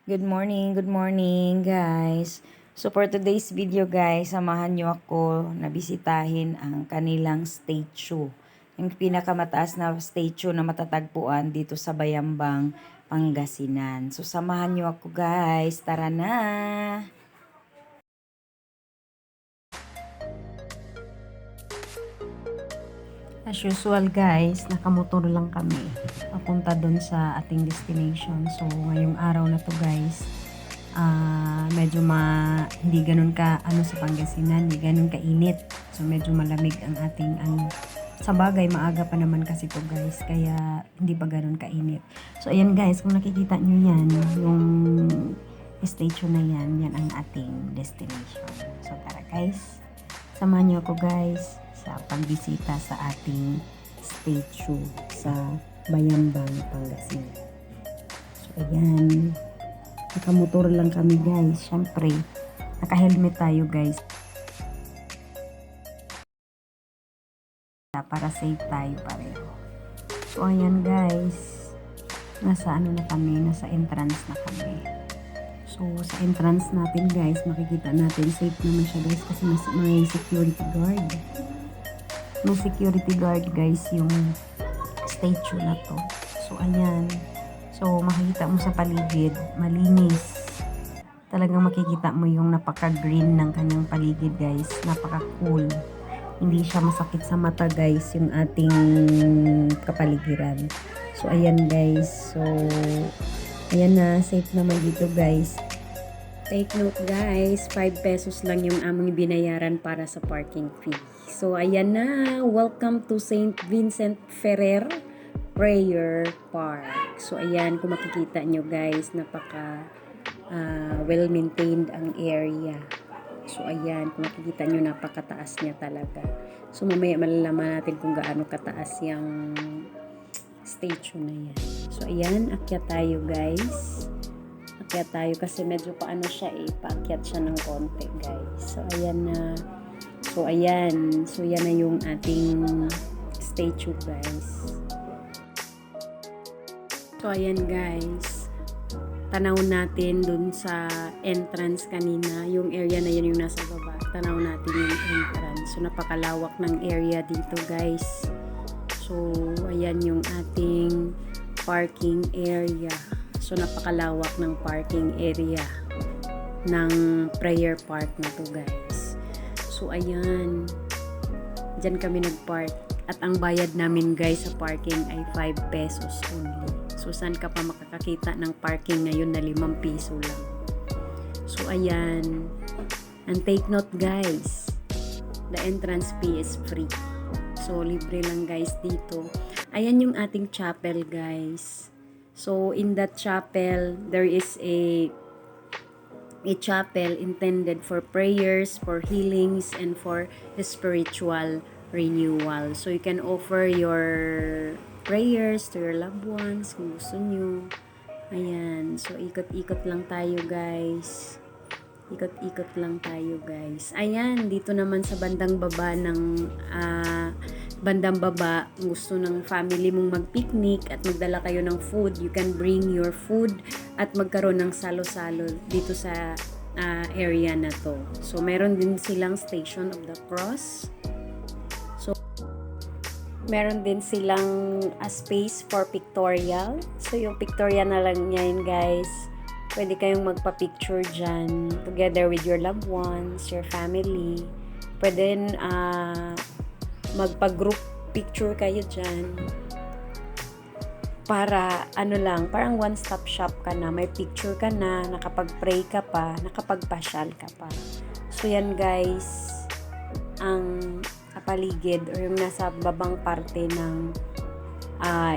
Good morning guys. So for today's video guys, samahan nyo ako na bisitahin ang kanilang statue. Yung pinakamataas na statue na matatagpuan dito sa Bayambang, Pangasinan. So samahan nyo ako guys, tara na! As usual guys, nakamotor lang kami papunta doon sa ating destination. So ngayong araw na to guys, medyo hindi ganun ka sa Pangasinan, hindi ganun kainit. So medyo malamig ang ating sa bagay maaga pa naman kasi to guys, kaya hindi pa ganun kainit. So ayan guys, kung nakikita nyo yan, yung statue na yan ang ating destination. So tara guys, samahan nyo ako guys sa pagbisita sa ating statue sa Bayambang, Pangasinan. So ayan, nakamotor lang kami guys. Syempre, naka-helmet tayo guys para safe tayo pareho. So ayan guys, nasa na kami, nasa entrance na kami. So sa entrance natin guys, makikita natin safe naman siya guys kasi may security guard. May security guard guys yung statue na to. So ayan, so makikita mo sa paligid, malinis. Talagang makikita mo yung napaka-green ng kanyang paligid guys. Napaka-cool. Hindi siya masakit sa mata guys yung ating kapaligiran. So ayan guys. So ayan na, safe naman dito guys. Take note guys, 5 pesos lang yung aming binayaran para sa parking fee. So ayan na, welcome to St. Vincent Ferrer Prayer Park. So ayan, kung makikita nyo guys, napaka well-maintained ang area. So ayan, kung makikita nyo, napakataas niya talaga. So mamaya malalaman natin kung gaano kataas yung statue na yan. So ayan, akyat tayo guys. Akyat tayo kasi medyo siya paakyat siya ng konti guys. So ayan na. So ayan, so yan na yung ating statue guys. So ayan guys, tanaw natin dun sa entrance kanina, yung area na yan yung nasa baba, tanaw natin yung entrance. So napakalawak ng area dito guys. So ayan yung ating parking area. So napakalawak ng parking area ng prayer park na to guys. So ayan, dyan kami nagpark at ang bayad namin guys sa parking ay 5 pesos only. So saan ka pa makakakita ng parking ngayon na 5 piso lang. So ayan, and take note guys, the entrance fee is free. So libre lang guys dito. Ayan yung ating chapel guys. So in that chapel, there is a chapel intended for prayers, for healings, and for spiritual renewal. So you can offer your prayers to your loved ones kung gusto nyo. Ayan. So ikot-ikot lang tayo guys. Ikot-ikot lang tayo guys. Ayan, dito naman sa bandang baba gusto ng family mong mag-picnic at magdala kayo ng food, you can bring your food at magkaroon ng salo-salo dito sa area na to. So meron din silang Station of the Cross. So meron din silang space for pictorial. So yung pictorial na lang yan guys, pwede kayong magpa-picture dyan together with your loved ones, your family. Pwede din magpa-group picture kayo dyan. Para parang one-stop shop ka na. May picture ka na, nakapag-pray ka pa, nakapag-pasyal ka pa. So yan guys, ang paligid or yung nasa babang parte ng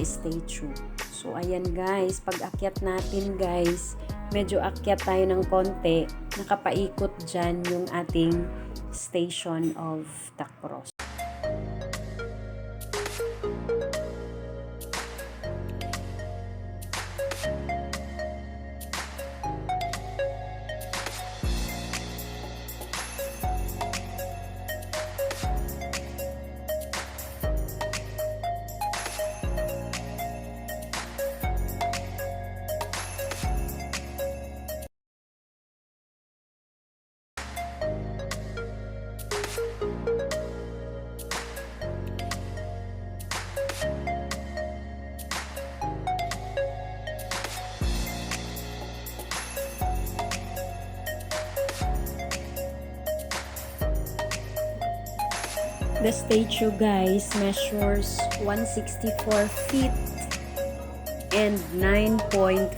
statue. So ayan guys, pag akyat natin guys, medyo akyat tayo ng konti, nakapaikot dyan yung ating Station of the Cross. The statue, guys, measures 164 feet and 9.56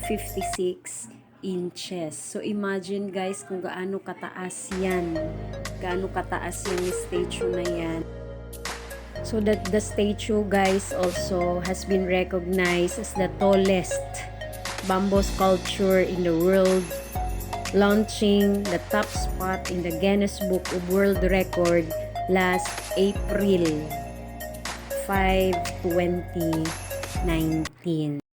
inches. So imagine, guys, kung gaano kataas yan. Gaano kataas yung statue na yan. So that the statue, guys, also has been recognized as the tallest bamboo sculpture in the world, launching the top spot in the Guinness Book of World Record last April 5, 2019.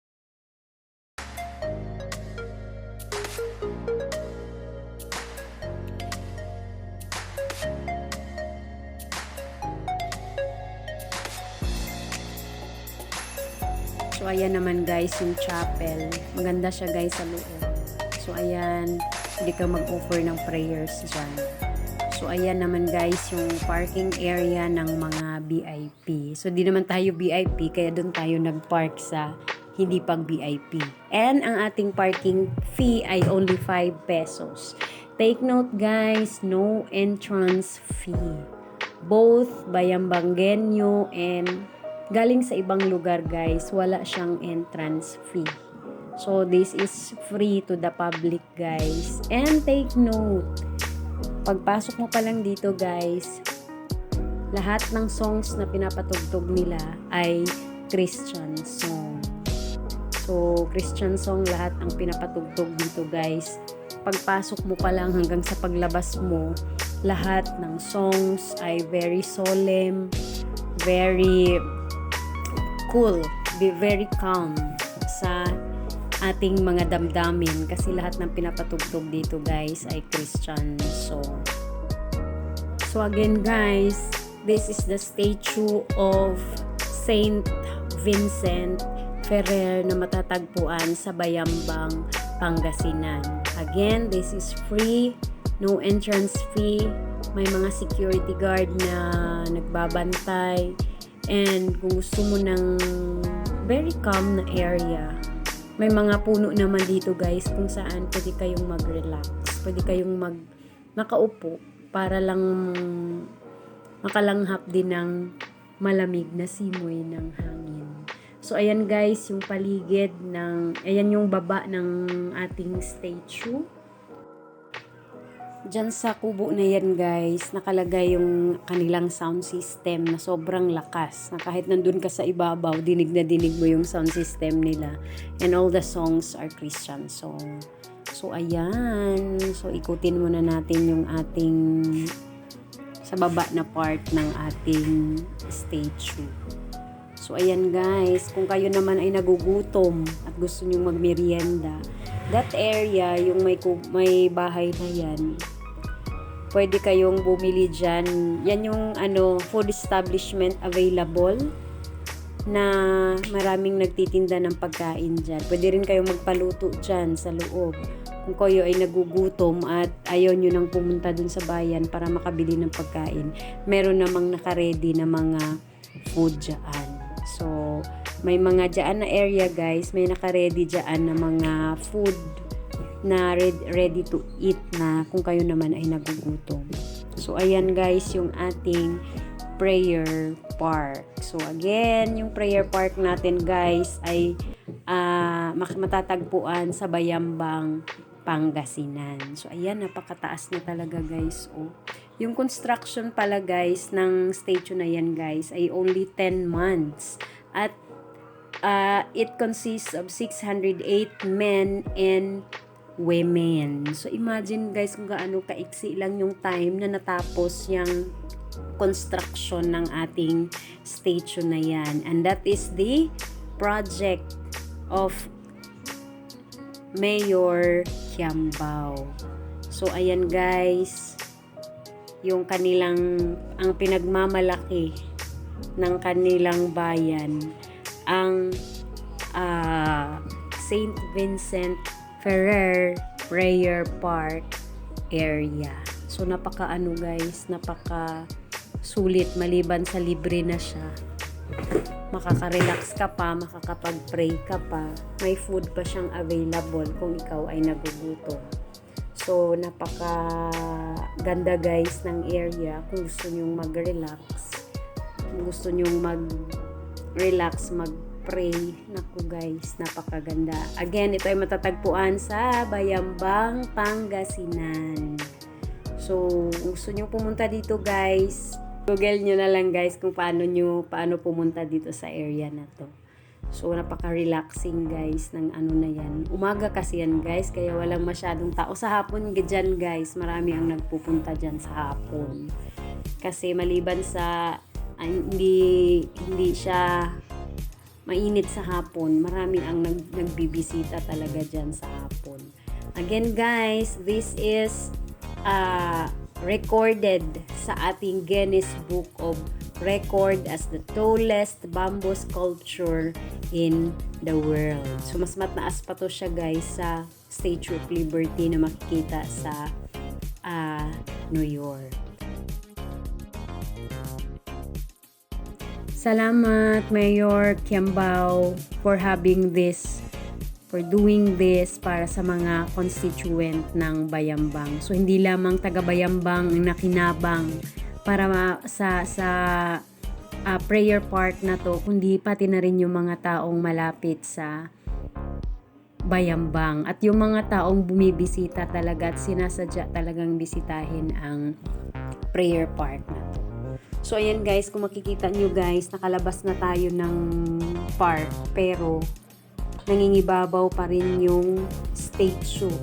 So, ayan naman, guys, yung chapel. Maganda siya, guys, sa loob. So, ayan, hindi ka mag-offer ng prayers dyan. So, ayan naman, guys, yung parking area ng mga VIP. So, di naman tayo VIP, kaya doon tayo nag-park sa hindi pang VIP. And ang ating parking fee ay only 5 pesos. Take note, guys, no entrance fee. Both Bayambanggenyo and galing sa ibang lugar, guys, wala siyang entrance fee. So, this is free to the public, guys. And take note, pagpasok mo pa lang dito, guys, lahat ng songs na pinapatugtog nila ay Christian song. So, Christian song lahat ang pinapatugtog dito, guys. Pagpasok mo pa lang hanggang sa paglabas mo, lahat ng songs ay very solemn, very cool, very calm sa ating mga damdamin kasi lahat ng pinapatugtog dito, guys, ay Christian song. So again, guys, this is the statue of Saint Vincent Ferrer na matatagpuan sa Bayambang, Pangasinan. Again, this is free, no entrance fee, may mga security guard na nagbabantay. And kung gusto mo ng very calm na area, may mga puno naman dito, guys, kung saan pwede kayong mag-relax. Pwede kayong nakaupo para lang makalanghap din ng malamig na simoy ng hangin. So, ayan, guys, yung paligid ayan yung baba ng ating statue. Diyan sa kubo na yan, guys, nakalagay yung kanilang sound system na sobrang lakas. Na kahit nandun ka sa ibabaw, dinig na dinig mo yung sound system nila. And all the songs are Christian song. So, ayan. So, ikutin muna natin yung ating sa baba na part ng ating statue. So, ayan, guys. Kung kayo naman ay nagugutom at gusto nyong magmerienda, that area, yung may bahay na yan, pwede kayong bumili dyan. Yan yung food establishment available na maraming nagtitinda ng pagkain dyan. Pwede rin kayong magpaluto dyan sa loob. Kung kayo ay nagugutom at ayaw nyo nang pumunta dun sa bayan para makabili ng pagkain, meron namang nakaredy na mga food dyan. So, may mga dyan na area, guys. May nakaredy dyan na mga food na ready to eat na kung kayo naman ay nagugutom. So, ayan, guys, yung ating prayer park. So, again, yung prayer park natin, guys, ay matatagpuan sa Bayambang, Pangasinan. So, ayan, napakataas na talaga, guys. Oh. Yung construction pala, guys, ng statue na yan, guys, ay only 10 months. At it consists of 608 men and women. So, imagine, guys, kung gaano kaiksi lang yung time na natapos yung construction ng ating statue na yan. And that is the project of Mayor Kiambao. So, ayan, guys, yung ang pinagmamalaki ng kanilang bayan, ang Saint Vincent Ferrer Prayer Park area. So, guys, napaka sulit maliban sa libre na siya. Makaka-relax ka pa, makakapag-pray ka pa. May food pa siyang available kung ikaw ay nagugutom. So, napaka ganda, guys, ng area kung gusto nyong mag-relax. gusto nyong mag-relax, mag-pray, naku guys, napakaganda. Again, ito ay matatagpuan sa Bayambang, Pangasinan. So, kung gusto nyo pumunta dito guys, Google nyo na lang guys kung paano pumunta dito sa area na to. So, napaka-relaxing guys ng ano na yan. Umaga kasi yan guys, kaya walang masyadong tao. Sa hapon dyan guys, marami ang nagpupunta dyan sa hapon. Kasi maliban sa hindi siya mainit sa hapon, marami ang nagbibisita talaga dyan sa hapon. Again guys, this is recorded sa ating Guinness Book of Record as the tallest bamboo sculpture in the world. So, mas mataas pa to siya guys sa Statue of Liberty na makikita sa New York. Salamat Mayor Kiambao for doing this para sa mga constituent ng Bayambang. So, hindi lamang taga Bayambang ang nakinabang para sa prayer part na to, kundi pati na rin yung mga taong malapit sa Bayambang at yung mga taong bumibisita talaga at sinasadya talagang bisitahin ang prayer part na to. So, ayan guys, kung makikita nyo guys, nakalabas na tayo ng park, pero nangingibabaw pa rin yung statue.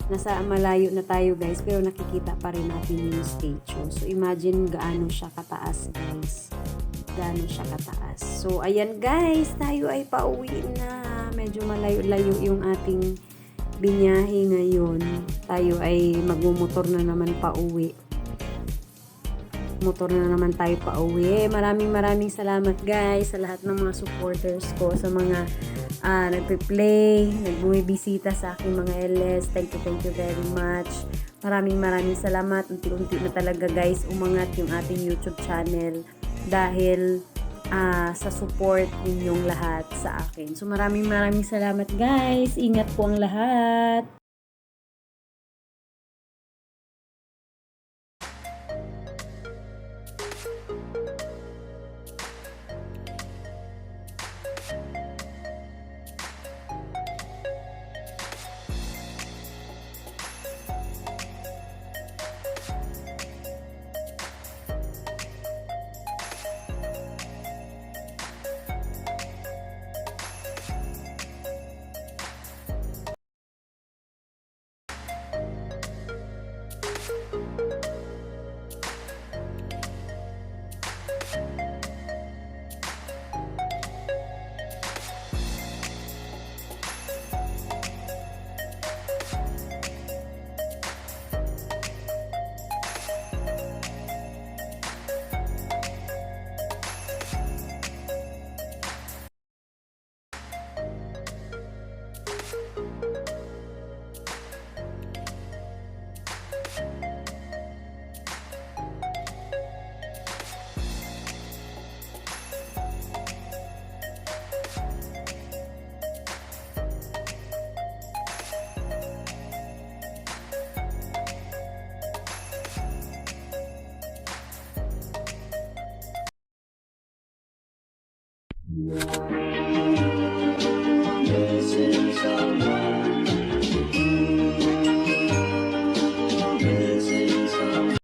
Nasa malayo na tayo guys, pero nakikita pa rin natin yung statue. So, imagine gaano siya kataas guys. Gaano siya kataas. So, ayan guys, tayo ay pauwi na. Medyo malayo-layo yung ating binyahe ngayon. Tayo ay magmumotor na naman pauwi. Motor na naman tayo pauwi. Maraming salamat guys sa lahat ng mga supporters ko, sa mga nagpe-play, nagbumibisita sa aking mga LS. Thank you very much. Maraming salamat. Unti-unti na talaga guys umangat yung ating YouTube channel dahil sa support ninyong lahat sa akin. So maraming salamat guys. Ingat po ang lahat.